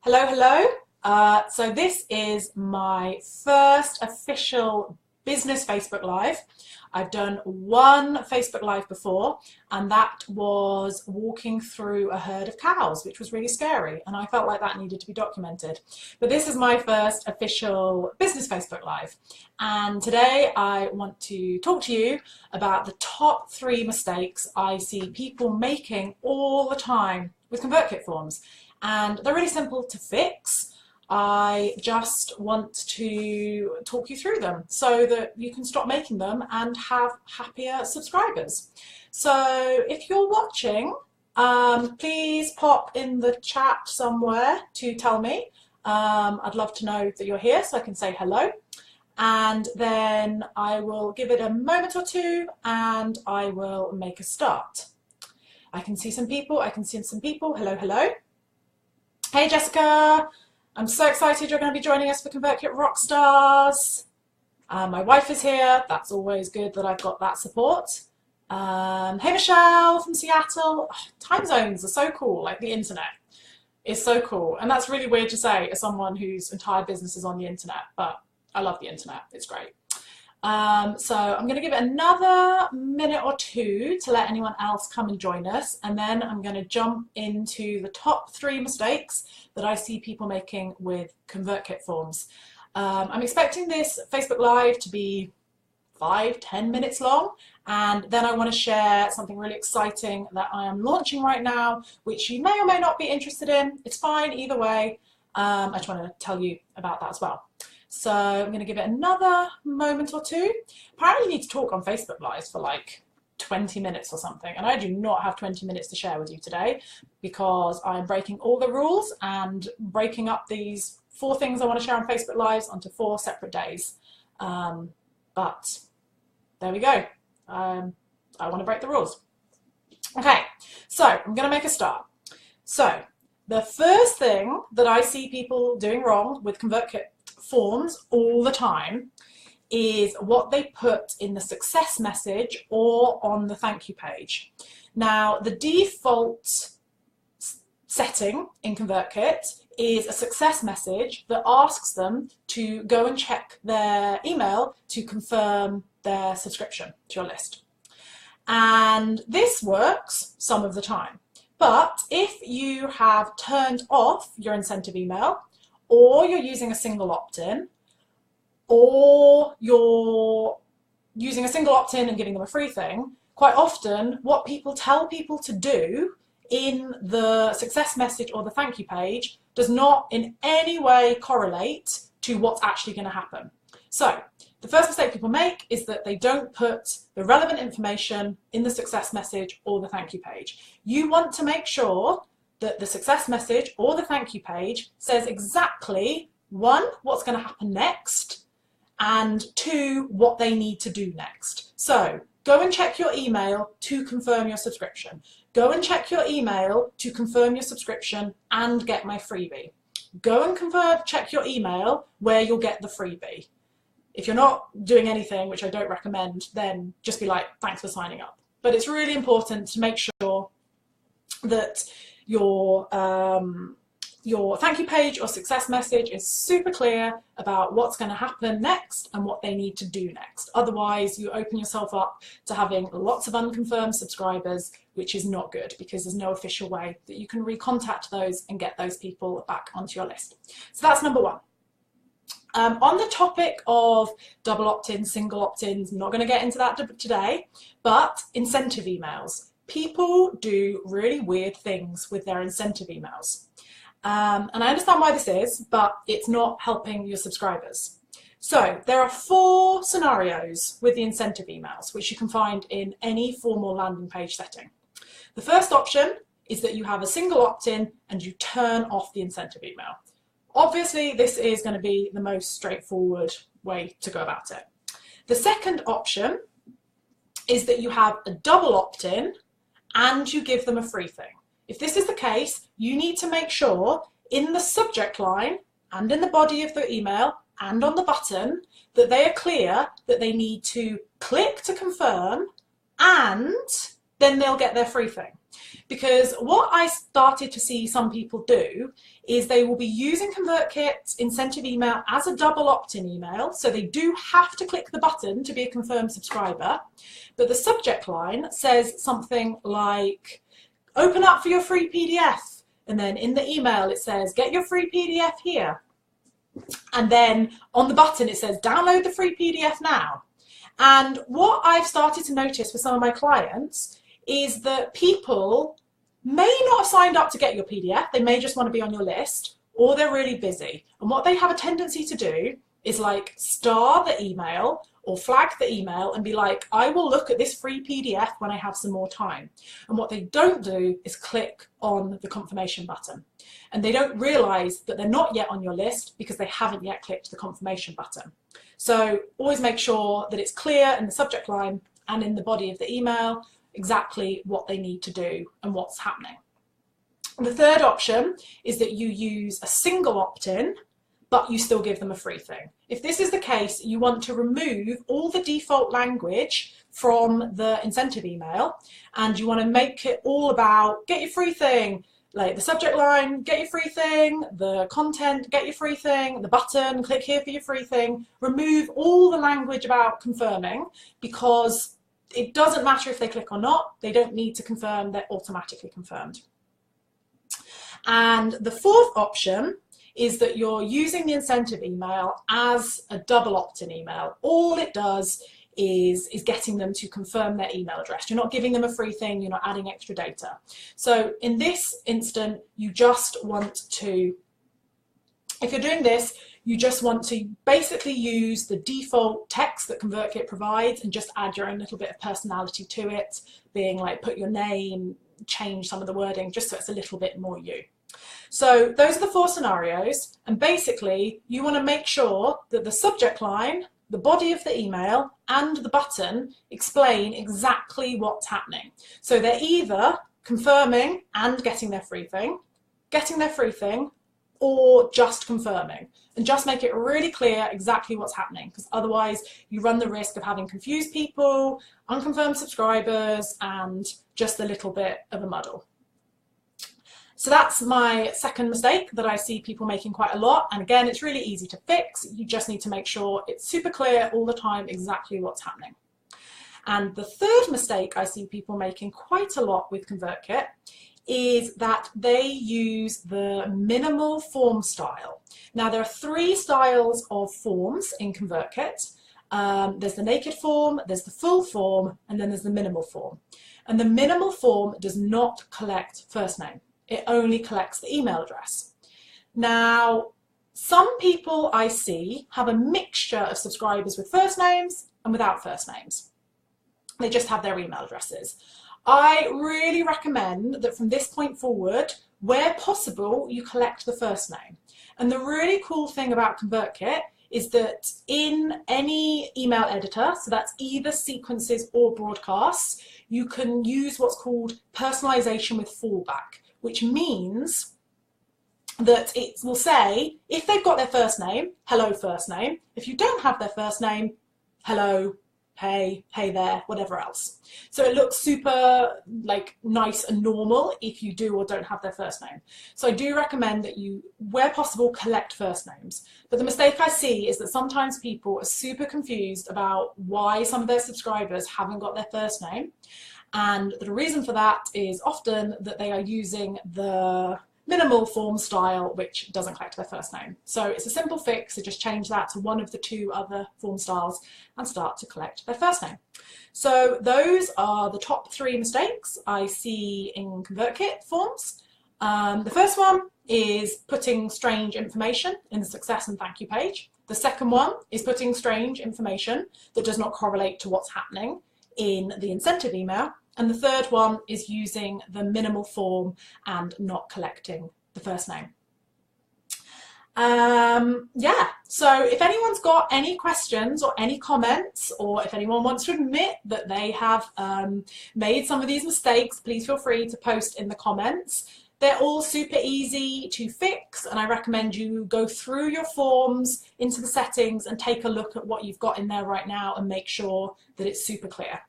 Hello, hello. So this is my first official business Facebook Live. I've done one Facebook Live before, and that was walking through a herd of cows, which was really scary, and I felt like that needed to be documented. But this is my first official business Facebook Live, and today I want to talk to you about the top 3 mistakes I see people making all the time with ConvertKit Forms. And they're really simple to fix. I just want to talk you through them so that you can stop making them and have happier subscribers. So if you're watching, please pop in the chat somewhere to tell me. I'd love to know that you're here so I can say hello. And then I will give it a moment or two and I will make a start. I can see some people. Hello, hello. Hey Jessica, I'm so excited you're going to be joining us for ConvertKit Rockstars. My wife is here, that's always good that I've got that support. Hey Michelle from Seattle. Oh, time zones are so cool, like the internet is so cool. And that's really weird to say as someone whose entire business is on the internet, but I love the internet, it's great. So I'm going to give it another minute or two to let anyone else come and join us, and then I'm going to jump into the top 3 mistakes that I see people making with ConvertKit Forms. I'm expecting this Facebook Live to be 5-10 minutes long, and then I want to share something really exciting that I am launching right now, which you may or may not be interested in. It's fine either way. I just want to tell you about that as well. So I'm going to give it another moment or two. Apparently you need to talk on Facebook Lives for like 20 minutes or something, and I do not have 20 minutes to share with you today because I'm breaking all the rules and breaking up these 4 things I want to share on Facebook Lives onto 4 separate days. But there we go. I want to break the rules. Okay, so I'm going to make a start. So the first thing that I see people doing wrong with ConvertKit Forms all the time is what they put in the success message or on the thank you page. Now, the default setting in ConvertKit is a success message that asks them to go and check their email to confirm their subscription to your list. And this works some of the time. But if you have turned off your incentive email, or you're using a single opt-in, or you're using a single opt-in and giving them a free thing, quite often what people tell people to do in the success message or the thank you page does not in any way correlate to what's actually going to happen. So the first mistake people make is that they don't put the relevant information in the success message or the thank you page. You want to make sure that the success message or the thank you page says exactly 1, what's going to happen next, and 2, what they need to do next. So go and check your email to confirm your subscription. Go and check your email to confirm your subscription and get my freebie. Go and check your email where you'll get the freebie. If you're not doing anything, which I don't recommend, then just be like, thanks for signing up. But it's really important to make sure that your thank you page or success message is super clear about what's going to happen next and what they need to do next. Otherwise, you open yourself up to having lots of unconfirmed subscribers, which is not good because there's no official way that you can recontact those and get those people back onto your list. So that's number 1. On the topic of double opt-ins, single opt-ins, I'm not going to get into that today, but incentive emails. People do really weird things with their incentive emails. And I understand why this is, but it's not helping your subscribers. So there are 4 scenarios with the incentive emails, which you can find in any formal landing page setting. The first option is that you have a single opt-in and you turn off the incentive email. Obviously, this is going to be the most straightforward way to go about it. The second option is that you have a double opt-in and you give them a free thing. If this is the case, you need to make sure in the subject line and in the body of the email and on the button that they are clear that they need to click to confirm and then they'll get their free thing. Because what I started to see some people do is they will be using ConvertKit incentive email as a double opt-in email, so they do have to click the button to be a confirmed subscriber, but the subject line says something like, open up for your free PDF, and then in the email it says, get your free PDF here. And then on the button it says, download the free PDF now. And what I've started to notice with some of my clients is that people may not have signed up to get your PDF, they may just want to be on your list, or they're really busy. And what they have a tendency to do is like star the email or flag the email and be like, I will look at this free PDF when I have some more time. And what they don't do is click on the confirmation button. And they don't realize that they're not yet on your list because they haven't yet clicked the confirmation button. So always make sure that it's clear in the subject line and in the body of the email exactly what they need to do and what's happening. The third option is that you use a single opt-in, but you still give them a free thing. If this is the case, you want to remove all the default language from the incentive email, and you want to make it all about get your free thing, like the subject line, get your free thing, the content, get your free thing, the button, click here for your free thing. Remove all the language about confirming, because it doesn't matter if they click or not, they don't need to confirm, they're automatically confirmed. And the fourth option is that you're using the incentive email as a double opt-in email. All it does is getting them to confirm their email address. You're not giving them a free thing, you're not adding extra data. So in this instant, you just want to, if you're doing this, you just want to basically use the default text that ConvertKit provides and just add your own little bit of personality to it, being like put your name, change some of the wording, just so it's a little bit more you. So those are the four scenarios, and basically you want to make sure that the subject line, the body of the email, and the button explain exactly what's happening. So they're either confirming and getting their free thing, or just confirming, and just make it really clear exactly what's happening, because otherwise you run the risk of having confused people, unconfirmed subscribers, and just a little bit of a muddle. So that's my second mistake that I see people making quite a lot, and again, it's really easy to fix. You just need to make sure it's super clear all the time exactly what's happening. And the third mistake I see people making quite a lot with ConvertKit is that they use the minimal form style. Now, there are three styles of forms in ConvertKit. There's the naked form, there's the full form, and then there's the minimal form. And the minimal form does not collect first name. It only collects the email address. Now, some people I see have a mixture of subscribers with first names and without first names. They just have their email addresses. I really recommend that from this point forward, where possible, you collect the first name. And the really cool thing about ConvertKit is that in any email editor, so that's either sequences or broadcasts, you can use what's called personalization with fallback, which means that it will say, if they've got their first name, hello first name. If you don't have their first name, hello, hey, hey there, whatever else. So it looks super like nice and normal if you do or don't have their first name. So I do recommend that you, where possible, collect first names. But the mistake I see is that sometimes people are super confused about why some of their subscribers haven't got their first name. And the reason for that is often that they are using the minimal form style, which doesn't collect their first name. So it's a simple fix to just change that to one of the two other form styles and start to collect their first name. So those are the top three mistakes I see in ConvertKit forms. The first one is putting strange information in the success and thank you page. The second one is putting strange information that does not correlate to what's happening in the incentive email. And the third one is using the minimal form and not collecting the first name. Yeah, so if anyone's got any questions or any comments, or if anyone wants to admit that they have made some of these mistakes, please feel free to post in the comments. They're all super easy to fix, and I recommend you go through your forms into the settings and take a look at what you've got in there right now and make sure that it's super clear.